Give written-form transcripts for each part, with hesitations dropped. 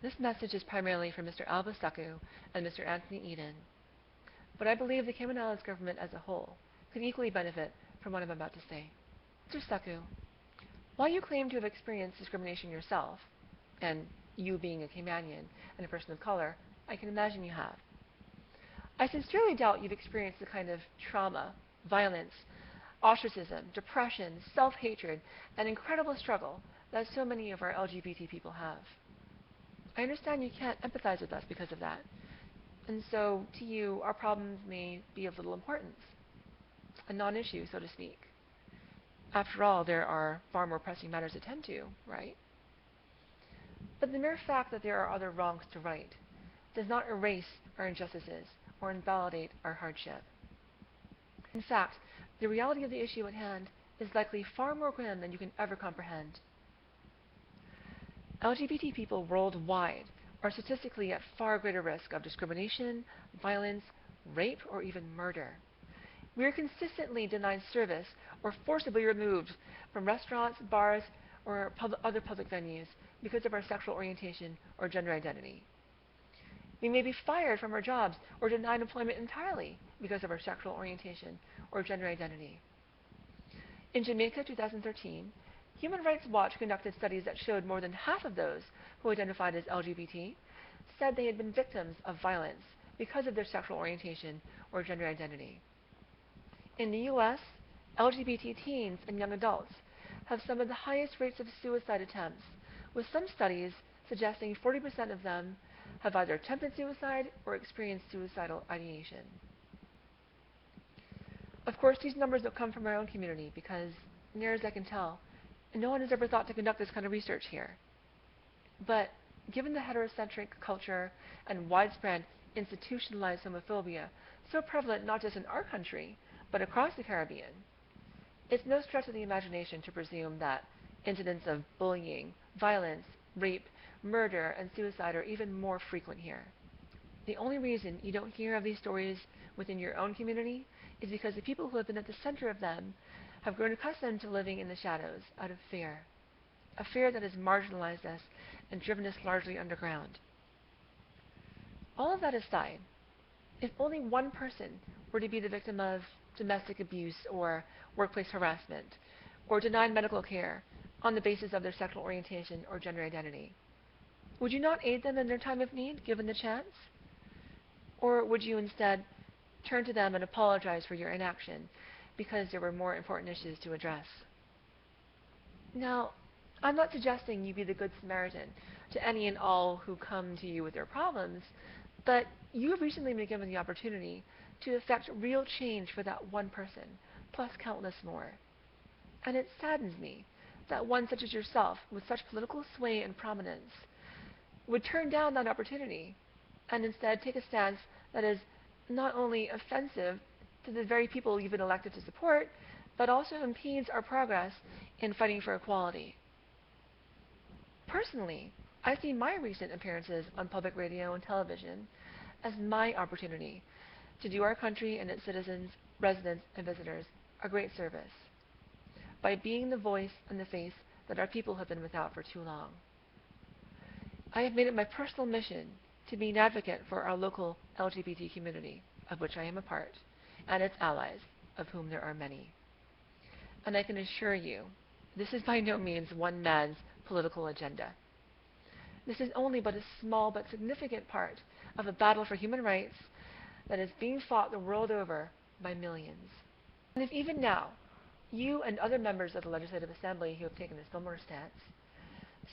This message is primarily for Mr. Alva Suckoo and Mr. Anthony Eden, but I believe the Cayman Islands Government as a whole could equally benefit from what I'm about to say. Mr. Suckoo, while you claim to have experienced discrimination yourself, and you being a Caymanian and a person of color, I can imagine you have, I sincerely doubt you've experienced the kind of trauma, violence, ostracism, depression, self-hatred, and incredible struggle that so many of our LGBT people have. I understand you can't empathize with us because of that, and so to you, our problems may be of little importance, a non-issue, so to speak. After all, there are far more pressing matters to tend to, right? But the mere fact that there are other wrongs to right does not erase our injustices or invalidate our hardship. In fact, the reality of the issue at hand is likely far more grim than you can ever comprehend. LGBT people worldwide are statistically at far greater risk of discrimination, violence, rape, or even murder. We are consistently denied service or forcibly removed from restaurants, bars, or other public venues because of our sexual orientation or gender identity. We may be fired from our jobs or denied employment entirely because of our sexual orientation or gender identity. In Jamaica 2013, Human Rights Watch conducted studies that showed more than half of those who identified as LGBT said they had been victims of violence because of their sexual orientation or gender identity. In the U.S., LGBT teens and young adults have some of the highest rates of suicide attempts, with some studies suggesting 40% of them have either attempted suicide or experienced suicidal ideation. Of course, these numbers don't come from our own community because, near as I can tell, no one has ever thought to conduct this kind of research here. But given the heterocentric culture and widespread institutionalized homophobia so prevalent not just in our country, but across the Caribbean, it's no stretch of the imagination to presume that incidents of bullying, violence, rape, murder, and suicide are even more frequent here. The only reason you don't hear of these stories within your own community is because the people who have been at the center of them have grown accustomed to living in the shadows out of fear, a fear that has marginalized us and driven us largely underground. All of that aside, if only one person were to be the victim of domestic abuse or workplace harassment, or denied medical care on the basis of their sexual orientation or gender identity, would you not aid them in their time of need, given the chance? Or would you instead turn to them and apologize for your inaction because there were more important issues to address? Now, I'm not suggesting you be the Good Samaritan to any and all who come to you with their problems, but you have recently been given the opportunity to effect real change for that one person, plus countless more. And it saddens me that one such as yourself, with such political sway and prominence, would turn down that opportunity and instead take a stance that is not only offensive to the very people you've been elected to support, but also impedes our progress in fighting for equality. Personally, I see my recent appearances on public radio and television as my opportunity to do our country and its citizens, residents, and visitors a great service by being the voice and the face that our people have been without for too long. I have made it my personal mission to be an advocate for our local LGBT community, of which I am a part, and its allies, of whom there are many. And I can assure you, this is by no means one man's political agenda. This is only but a small but significant part of a battle for human rights that is being fought the world over by millions. And if even now, you and other members of the Legislative Assembly who have taken a similar stance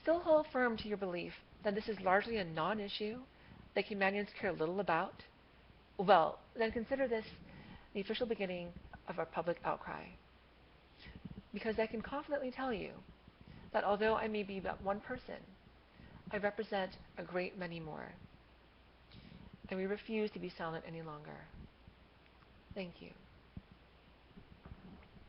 still hold firm to your belief that this is largely a non-issue that Caymanians care little about, well, then consider this the official beginning of our public outcry. Because I can confidently tell you that although I may be but one person, I represent a great many more. And we refuse to be silent any longer. Thank you.